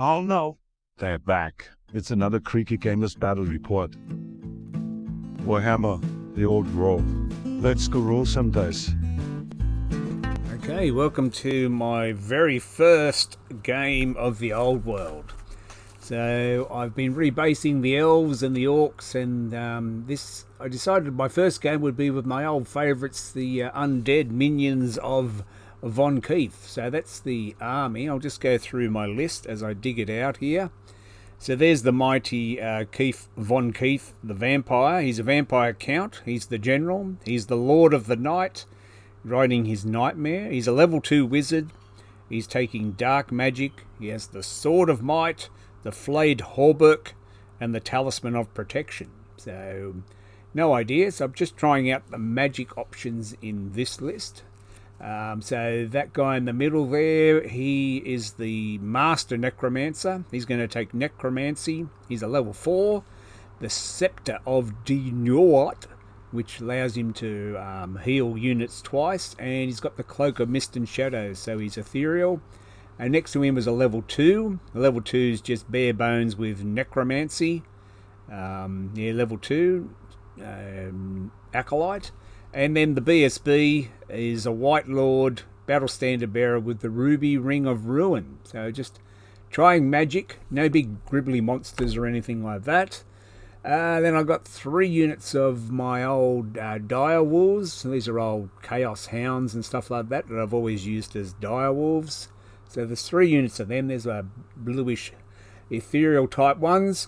Oh no, they're back. It's another Creaky Gamers Battle Report. Warhammer, the old world. Let's go roll some dice. Okay, welcome to my very first game of the old world. So I've been rebasing the elves and the orcs, and I decided my first game would be with my old favourites, the undead minions of Von Keith. So that's the army. I'll just go through my list as I dig it out here. So there's the mighty Von Keith, the vampire. He's a vampire count. He's the general. He's the lord of the night, riding his nightmare. He's a level 2 wizard. He's taking dark magic. He has the sword of might, the flayed hauberk, and the talisman of protection. So no ideas. I'm just trying out the magic options in this list. So that guy in the middle there, he is the master necromancer. He's going to take necromancy. He's a level 4. The scepter of Denort, which allows him to heal units twice, and he's got the cloak of mist and shadows, so he's ethereal. And next to him is a level 2. The level 2 is just bare bones with necromancy. Level 2 acolyte. And then the BSB is a White Lord battle standard bearer with the ruby ring of ruin. So just trying magic, no big gribbly monsters or anything like that. Then I've got 3 units of my old dire wolves. So these are old chaos hounds and stuff like that I've always used as dire wolves. So there's 3 units of them. There's a bluish ethereal type ones.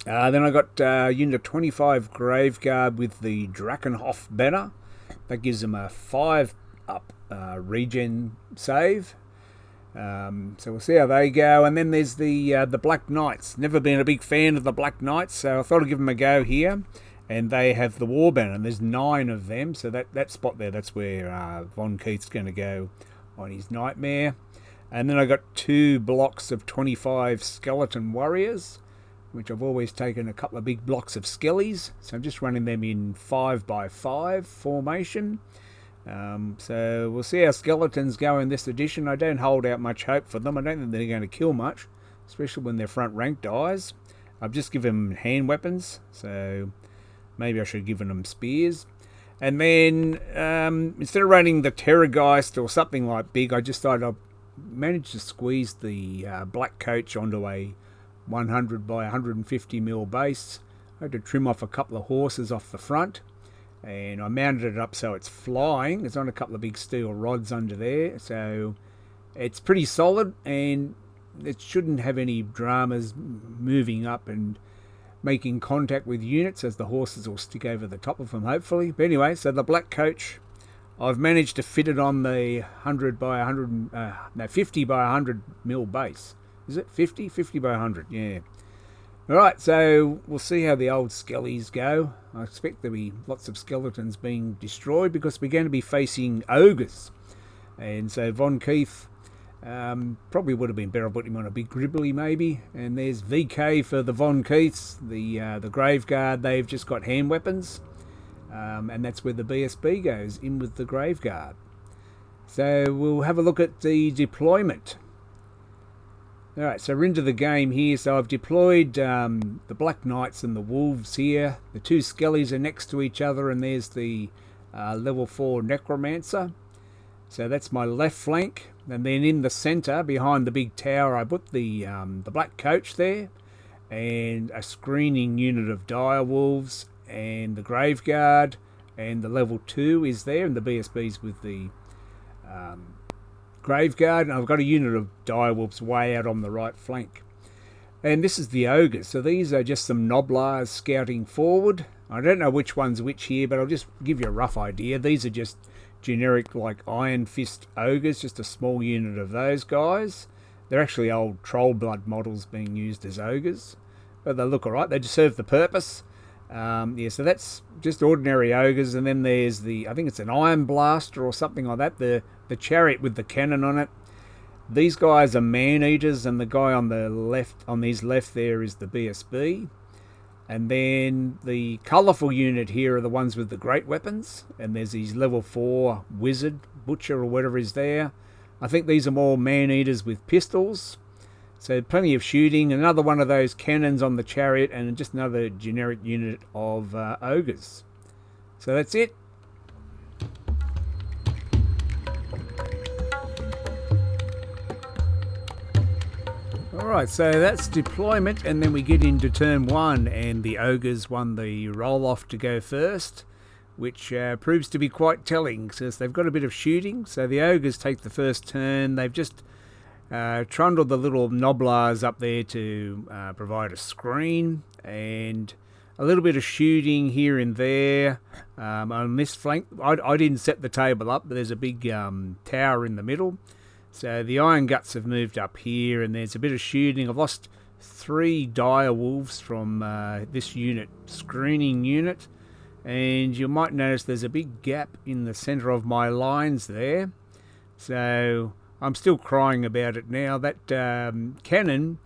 Then I got unit of 25 Graveguard with the Drakenhof banner. That gives them a 5 up regen save. So we'll see how they go. And then there's the Black Knights. Never been a big fan of the Black Knights, so I thought I'd give them a go here. And they have the War Banner, and there's 9 of them. So that spot there, that's where Von Keith's going to go on his nightmare. And then I got 2 blocks of 25 Skeleton Warriors, which I've always taken a couple of big blocks of skellies. So I'm just running them in 5x5 formation. So we'll see how skeletons go in this edition. I don't hold out much hope for them. I don't think they're going to kill much, especially when their front rank dies. I've just given them hand weapons, so maybe I should have given them spears. And then instead of running the Terrorgeist or something like big, I just thought I'd manage to squeeze the black coach onto a 100 by 150 mil base. I had to trim off a couple of horses off the front, and I mounted it up so it's flying. It's on a couple of big steel rods under there, so it's pretty solid, and it shouldn't have any dramas moving up and making contact with units, as the horses will stick over the top of them hopefully. But anyway, so the black coach, I've managed to fit it on the 50 by 100 mil base. Is it 50? 50 by 100, yeah. Alright, so we'll see how the old skellies go. I expect there'll be lots of skeletons being destroyed because we're going to be facing ogres. And so Von Keith probably would have been better putting him on a big gribbly maybe. And there's VK for the Von Keiths, the Graveguard. They've just got hand weapons. And that's where the BSB goes, in with the Graveguard. So we'll have a look at the deployment. Alright, so we're into the game here. So I've deployed the Black Knights and the Wolves here. The 2 Skellies are next to each other, and there's the level 4 Necromancer. So that's my left flank. And then in the centre, behind the big tower, I put the Black Coach there, and a screening unit of Dire Wolves, and the Graveguard, and the level 2 is there, and the BSB's with the Graveguard, and I've got a unit of direwolves way out on the right flank. And this is the ogres, so these are just some noblars scouting forward. I don't know which one's which here, but I'll just give you a rough idea. These are just generic like Iron Fist ogres, just a small unit of those guys. They're actually old troll blood models being used as ogres, but they look alright, they just serve the purpose. So that's just ordinary ogres, and then there's I think it's an Iron Blaster or something like that, the chariot with the cannon on it. These guys are man-eaters, and the guy on the left, on his left there, is the BSB. And then the colourful unit here are the ones with the great weapons, and there's his level 4 wizard, butcher or whatever is there. I think these are more man-eaters with pistols. So plenty of shooting. Another one of those cannons on the chariot, and just another generic unit of ogres. So that's it. Alright, so that's deployment, and then we get into turn 1, and the ogres won the roll-off to go first, which proves to be quite telling, since they've got a bit of shooting. So the ogres take the first turn. They've just trundled the little noblars up there to provide a screen, and a little bit of shooting here and there on this flank. I didn't set the table up, but there's a big tower in the middle. So the Iron Guts have moved up here, and there's a bit of shooting. I've lost 3 dire wolves from this unit, screening unit, and you might notice there's a big gap in the centre of my lines there. So I'm still crying about it now. That cannon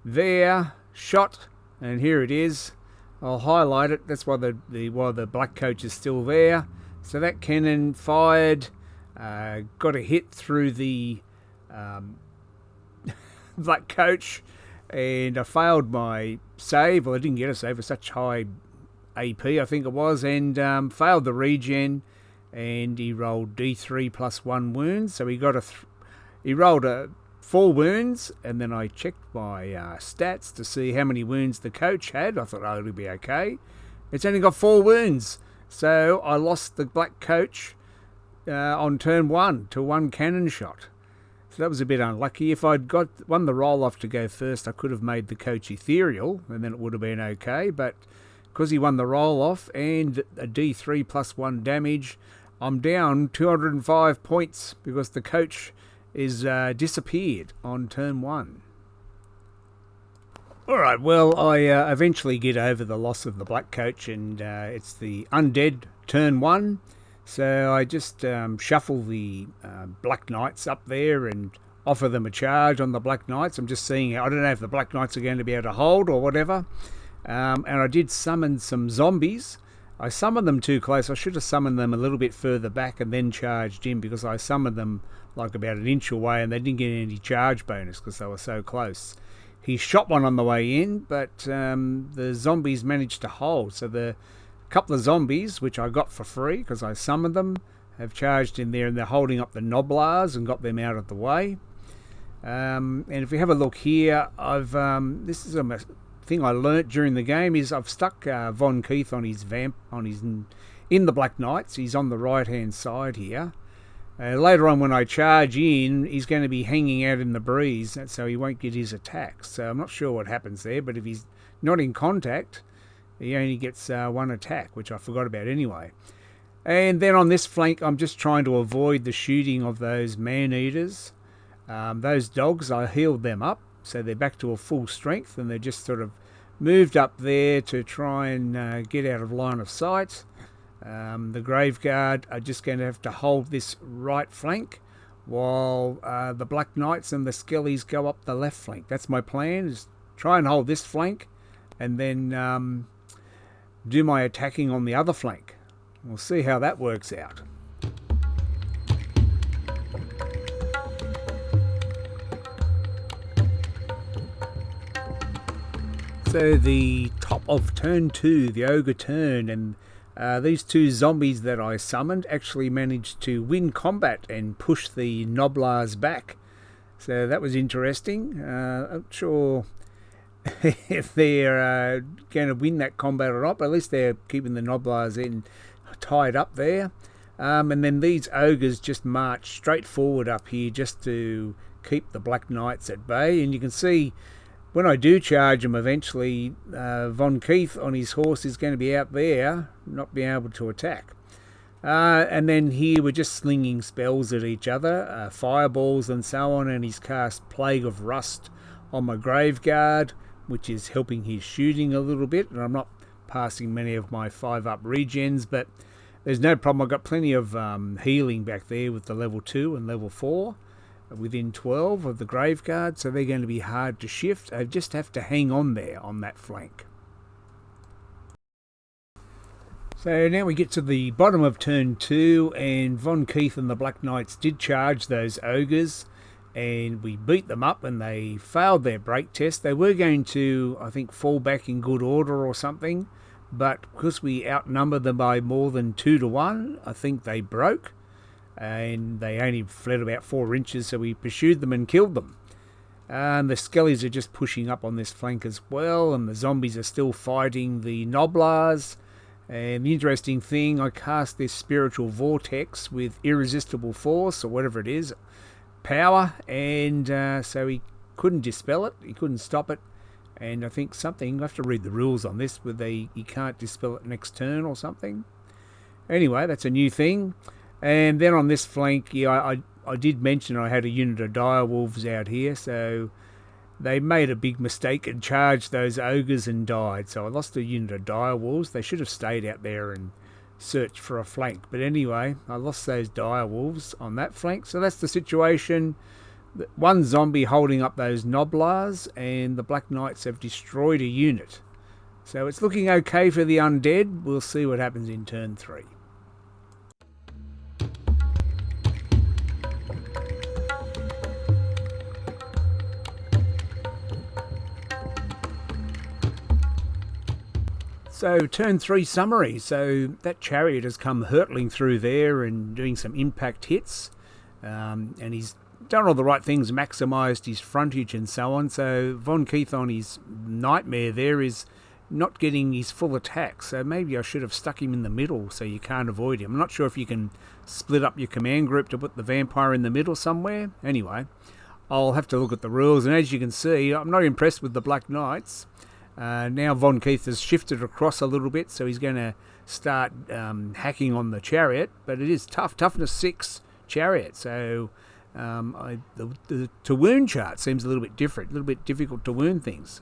there shot, and here it is. I'll highlight it. That's why the black coach is still there. So that cannon fired, got a hit through the black coach, and I failed my save. Well, I didn't get a save for such high AP, I think it was, and failed the regen. And he rolled D3 plus 1 wounds, so he got he rolled 4 wounds, and then I checked my stats to see how many wounds the coach had. I thought, oh, it'll be okay. It's only got 4 wounds, so I lost the black coach on turn 1 to 1 cannon shot. So that was a bit unlucky. If I'd won the roll-off to go first, I could have made the coach ethereal, and then it would have been okay. But because he won the roll-off and a D3 plus 1 damage, I'm down 205 points because the coach is disappeared on turn 1. Alright, well, I eventually get over the loss of the black coach, and it's the undead turn 1. So I just shuffle the Black Knights up there and offer them a charge on the Black Knights. I'm just seeing, I don't know if the Black Knights are going to be able to hold or whatever. And I did summon some zombies. I summoned them too close. I should have summoned them a little bit further back and then charged in, because I summoned them like about an inch away and they didn't get any charge bonus because they were so close. He shot one on the way in, but the zombies managed to hold. So the couple of zombies, which I got for free because I summoned them, have charged in there, and they're holding up the noblars and got them out of the way. And if we have a look here, this is a thing I learnt during the game, is I've stuck Von Keith on his in the Black Knights. He's on the right hand side here. Later on when I charge in, he's going to be hanging out in the breeze, so he won't get his attacks. So I'm not sure what happens there, but if he's not in contact, he only gets 1 attack, which I forgot about anyway. And then on this flank, I'm just trying to avoid the shooting of those man-eaters. Those dogs, I healed them up, so they're back to a full strength, and they're just sort of moved up there to try and get out of line of sight. The Graveguard are just going to have to hold this right flank, while the Black Knights and the Skellies go up the left flank. That's my plan, is try and hold this flank, and then do my attacking on the other flank. We'll see how that works out. So the top of turn 2, the ogre turn, and these 2 zombies that I summoned actually managed to win combat and push the noblars back. So that was interesting. I'm not sure if they're going to win that combat or not, but at least they're keeping the noblars tied up there. And then these ogres just march straight forward up here just to keep the Black Knights at bay. And you can see when I do charge them eventually, Von Keith on his horse is going to be out there, not being able to attack. And then here we're just slinging spells at each other, fireballs and so on, and he's cast Plague of Rust on my Graveguard, which is helping his shooting a little bit, and I'm not passing many of my 5-up regens, but there's no problem. I've got plenty of healing back there with the level 2 and level 4 within 12 of the Graveguard, so they're going to be hard to shift. I just have to hang on there on that flank. So now we get to the bottom of turn 2, and Von Keith and the Black Knights did charge those ogres, and we beat them up, and they failed their break test. They were going to, I think, fall back in good order or something, but because we outnumbered them by more than 2 to 1, I think they broke, and they only fled about 4 inches, so we pursued them and killed them. And the skellies are just pushing up on this flank as well, and the zombies are still fighting the Noblars. And the interesting thing, I cast this spiritual vortex with irresistible force, or whatever it is, power, and so he couldn't dispel it, he couldn't stop it. And I think something, I have to read the rules on this, where he can't dispel it next turn or something. Anyway, that's a new thing. And then on this flank, yeah, I did mention I had a unit of direwolves out here, so they made a big mistake and charged those ogres and died. So I lost a unit of direwolves. They should have stayed out there and searched for a flank. But anyway, I lost those direwolves on that flank. So that's the situation. One zombie holding up those Noblars, and the Black Knights have destroyed a unit. So it's looking okay for the undead. We'll see what happens in turn 3. So turn 3 summary. So that chariot has come hurtling through there and doing some impact hits. And he's done all the right things, maximised his frontage and so on. So Von Keith on his nightmare there is not getting his full attack. So maybe I should have stuck him in the middle so you can't avoid him. I'm not sure if you can split up your command group to put the vampire in the middle somewhere. Anyway, I'll have to look at the rules. And as you can see, I'm not impressed with the Black Knights. Now Von Keith has shifted across a little bit, so he's going to start hacking on the chariot. But it is tough, toughness 6 chariot. So the to wound chart seems a little bit different, a little bit difficult to wound things.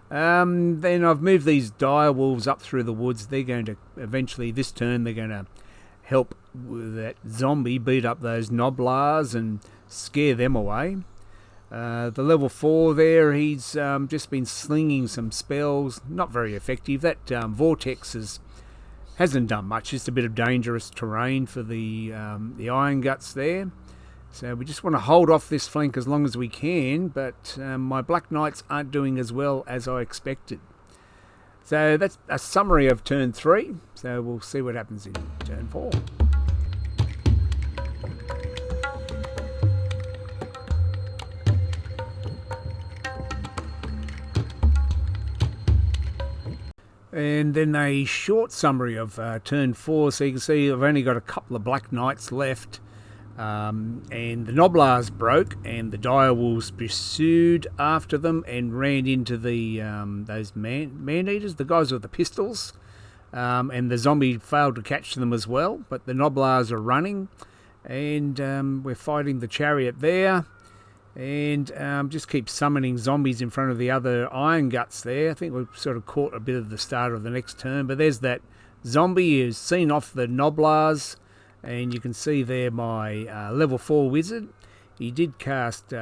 Then I've moved these direwolves up through the woods. They're going to eventually, this turn, they're going to help with that zombie beat up those Noblars and scare them away. The level 4 there, he's just been slinging some spells, not very effective. That vortex hasn't done much, just a bit of dangerous terrain for the Iron Guts there. So we just want to hold off this flank as long as we can, but my Black Knights aren't doing as well as I expected. So that's a summary of turn 3, so we'll see what happens in turn 4. And then a short summary of turn 4. So you can see I've only got a couple of Black Knights left. And the Noblars broke, and the direwolves pursued after them and ran into the those man-eaters, the guys with the pistols. And the zombie failed to catch them as well. But the Noblars are running, and we're fighting the chariot there. And just keep summoning zombies in front of the other Iron Guts there. I think we've sort of caught a bit of the start of the next turn. But there's that zombie who's seen off the Noblars. And you can see there my level 4 wizard. He did cast,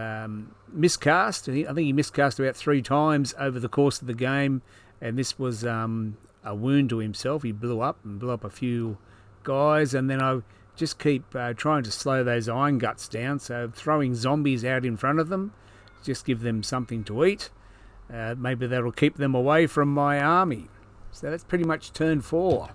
miscast. I think he miscast about 3 times over the course of the game. And this was a wound to himself. He blew up a few guys. And then I just keep trying to slow those Iron Guts down, so throwing zombies out in front of them, just give them something to eat. Maybe that'll keep them away from my army. So that's pretty much turn 4.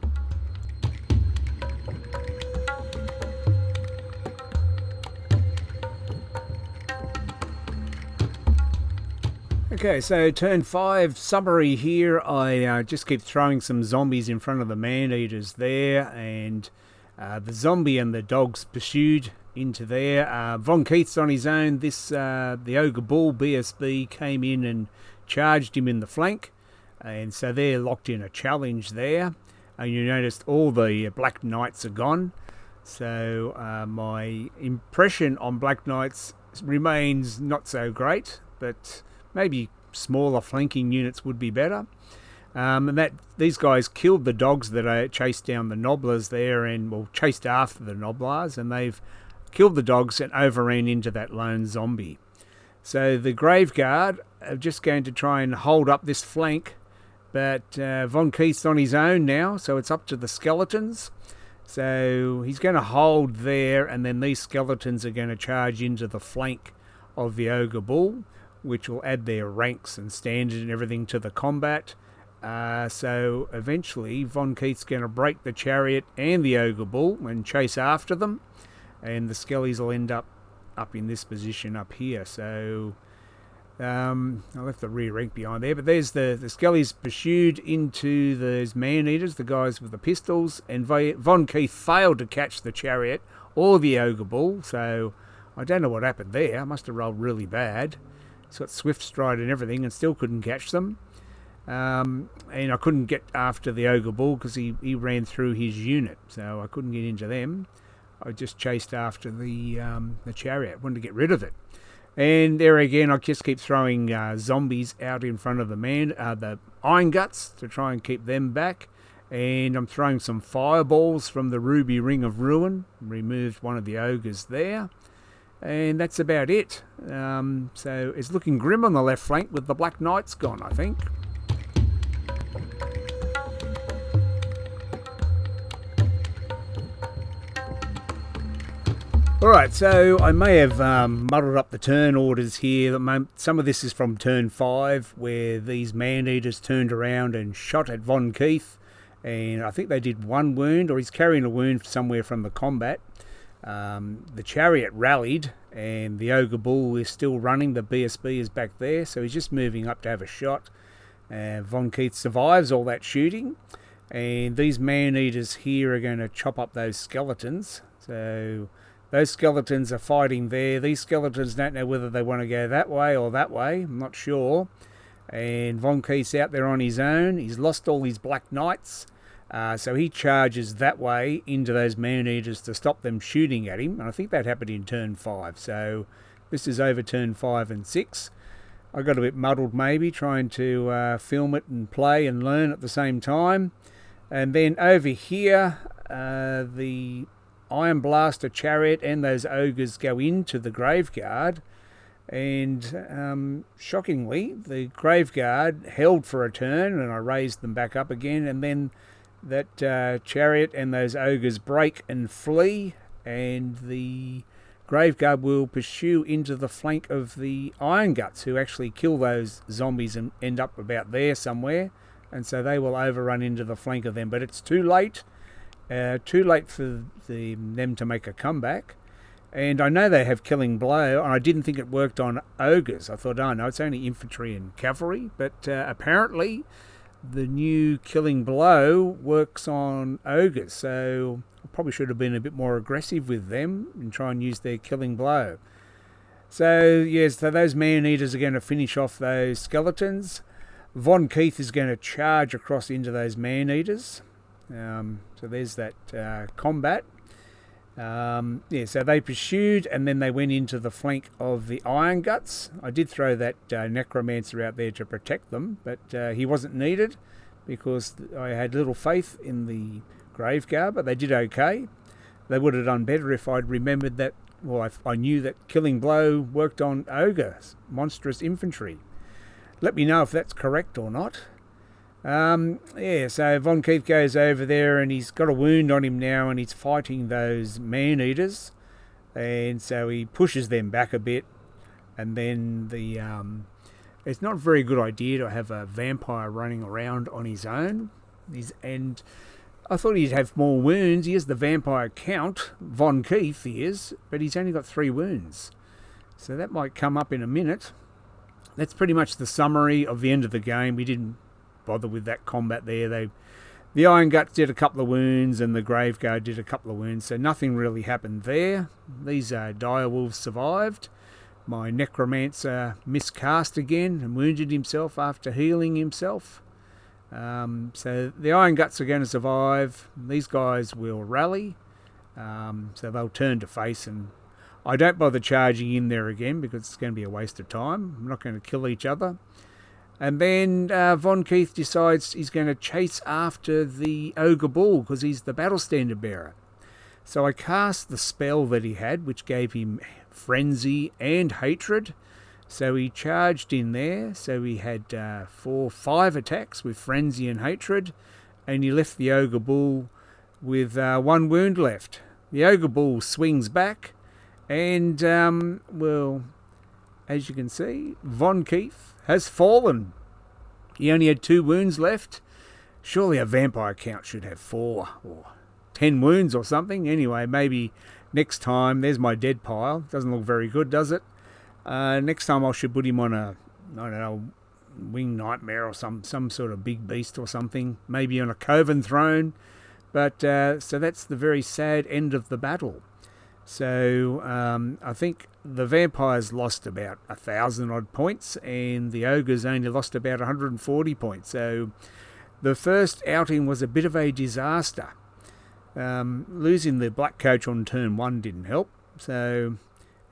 Okay, so turn 5 summary here. I just keep throwing some zombies in front of the man-eaters there, and the zombie and the dogs pursued into there. Von Keith's on his own. The Ogre Bull BSB came in and charged him in the flank. And so they're locked in a challenge there. And you noticed all the Black Knights are gone. So my impression on Black Knights remains not so great. But maybe smaller flanking units would be better. And that these guys killed the dogs that chased down the Noblars there, and chased after the Noblars, and they've killed the dogs and overran into that lone zombie. So the Grave Guard are just going to try and hold up this flank, but Von Keith's on his own now, so it's up to the skeletons. So he's going to hold there, and then these skeletons are going to charge into the flank of the Ogre Bull, which will add their ranks and standard and everything to the combat. So eventually Von Keith's going to break the chariot and the Ogre Bull and chase after them, and the Skellies will end up in this position up here. So I left the rear rank behind there, but there's the Skellies pursued into those man-eaters, the guys with the pistols, and Von Keith failed to catch the chariot or the Ogre Bull, so I don't know what happened there. I must have rolled really bad. He's got swift stride and everything and still couldn't catch them. And I couldn't get after the Ogre Bull because he ran through his unit, so I couldn't get into them. I just chased after the chariot, wanted to get rid of it. And there again, I just keep throwing zombies out in front of the Iron Guts to try and keep them back. And I'm throwing some fireballs from the Ruby Ring of Ruin. Removed one of the ogres there. And that's about it. So it's looking grim on the left flank with the Black Knights gone, I think. Alright, so I may have muddled up the turn orders here. Some of this is from turn 5, where these man-eaters turned around and shot at Von Keith. And I think they did 1 wound, or he's carrying a wound somewhere from the combat. The chariot rallied, and the Ogre Bull is still running. The BSB is back there, so he's just moving up to have a shot. Von Keith survives all that shooting. And these man-eaters here are going to chop up those skeletons. So those skeletons are fighting there. These skeletons don't know whether they want to go that way or that way. I'm not sure. And Von Keith's out there on his own. He's lost all his Black Knights. So he charges that way into those man-eaters to stop them shooting at him. And I think that happened in turn 5. So this is over turn 5 and 6. I got a bit muddled maybe trying to film it and play and learn at the same time. And then over here, the Iron Blaster chariot and those ogres go into the Graveguard, and shockingly the Graveguard held for a turn, and I raised them back up again, and then that chariot and those ogres break and flee, and the Graveguard will pursue into the flank of the Iron Guts, who actually kill those zombies and end up about there somewhere, and so they will overrun into the flank of them, but it's too late. Too late for them to make a comeback. And I know they have Killing Blow, and I didn't think it worked on ogres. I thought, oh no, it's only infantry and cavalry. But apparently the new Killing Blow works on ogres. So I probably should have been a bit more aggressive with them and try and use their Killing Blow. So yes, so those man-eaters are going to finish off those skeletons. Von Keith is going to charge across into those man-eaters. So there's that combat. So they pursued, and then they went into the flank of the Iron Guts. I did throw that Necromancer out there to protect them, but he wasn't needed because I had little faith in the Graveguard, but they did okay. They would have done better if I'd remembered that, well, I knew that Killing Blow worked on ogres, monstrous infantry. Let me know if that's correct or not. So Von Keith goes over there, and he's got a wound on him now, and he's fighting those man-eaters, and so he pushes them back a bit, and then it's not a very good idea to have a vampire running around on his own, and I thought he'd have more wounds. He has the vampire count, Von Keith he is, but he's only got 3 wounds, so that might come up in a minute. That's pretty much the summary of the end of the game. We didn't bother with that combat there. The Iron Guts did a couple of wounds, and the Graveguard did a couple of wounds, so nothing really happened there. These direwolves survived. My Necromancer miscast again and wounded himself after healing himself. So the Iron Guts are going to survive. These guys will rally, so they'll turn to face, and I don't bother charging in there again because it's going to be a waste of time. I'm not going to kill each other. And then Von Keith decides he's going to chase after the Ogre Bull because he's the battle standard bearer. So I cast the spell that he had, which gave him Frenzy and Hatred. So he charged in there. So he had 5 attacks with Frenzy and Hatred. And he left the Ogre Bull with 1 wound left. The Ogre Bull swings back and, as you can see, Von Keith has fallen. He only had 2 wounds left. Surely a vampire count should have 4 or 10 wounds or something. Anyway, maybe next time. There's my dead pile. Doesn't look very good, does it? Next time I should put him on a, I don't know, winged nightmare or some sort of big beast or something. Maybe on a Coven throne. But so that's the very sad end of the battle. So I think the vampires lost about 1,000 odd points, and the ogres only lost about 140 points. So the first outing was a bit of a disaster. Losing the black coach on turn 1 didn't help. So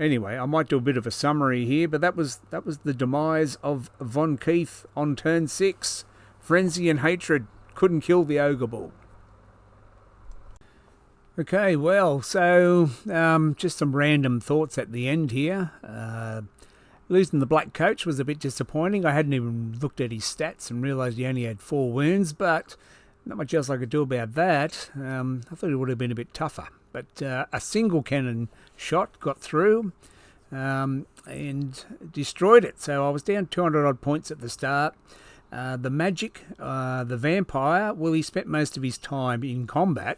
anyway, I might do a bit of a summary here, but that was the demise of Von Keith on turn 6. Frenzy and hatred couldn't kill the ogre bull. Okay, well, so just some random thoughts at the end here. Losing the black coach was a bit disappointing. I hadn't even looked at his stats and realised he only had 4 wounds, but not much else I could do about that. I thought it would have been a bit tougher. But a single cannon shot got through and destroyed it. So I was down 200 odd points at the start. The magic, the vampire, well, he spent most of his time in combat,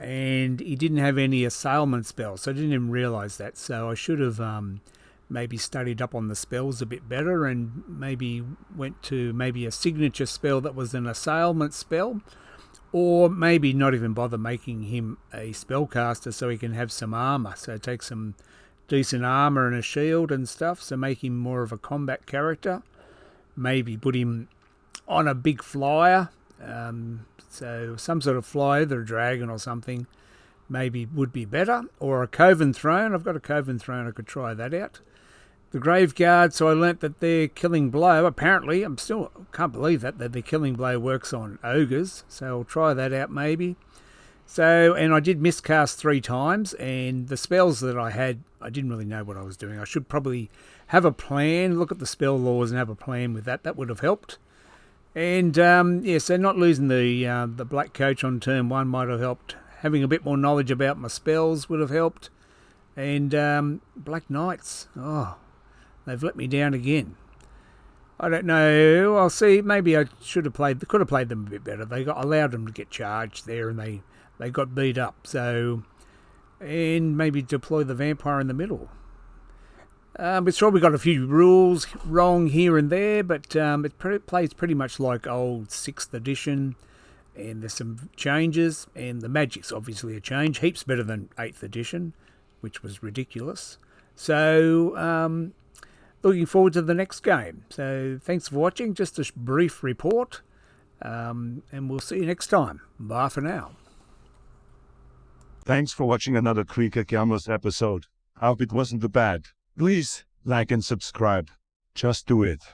and he didn't have any assailment spells, so I didn't even realise that. So I should have maybe studied up on the spells a bit better, and maybe went to maybe a signature spell that was an assailment spell, or maybe not even bother making him a spellcaster so he can have some armour. So take some decent armour and a shield and stuff, so make him more of a combat character. Maybe put him on a big flyer, so some sort of flyer, either a dragon or something, maybe would be better. Or a Coven throne. I've got a Coven throne, I could try that out. The Graveguard, so I learnt that their killing blow, apparently, can't believe that their killing blow works on ogres, so I'll try that out maybe. So, and I did miscast 3 times, and the spells that I had, I didn't really know what I was doing. I should probably have a plan, look at the spell laws and have a plan with that. That would have helped. And, so not losing the black coach on turn 1 might have helped. Having a bit more knowledge about my spells would have helped. And Black Knights, they've let me down again. I don't know. I'll see. Maybe I could have played them a bit better. Allowed them to get charged there, and they got beat up. So, and maybe deploy the vampire in the middle. It's probably got a few rules wrong here and there, but it plays pretty much like old 6th edition, and there's some changes, and the magic's obviously a change, heaps better than 8th edition, which was ridiculous. So, looking forward to the next game. So, thanks for watching, just a brief report, and we'll see you next time. Bye for now. Thanks for watching another Creaker Gamers episode. I hope it wasn't too bad. Please like and subscribe. Just do it.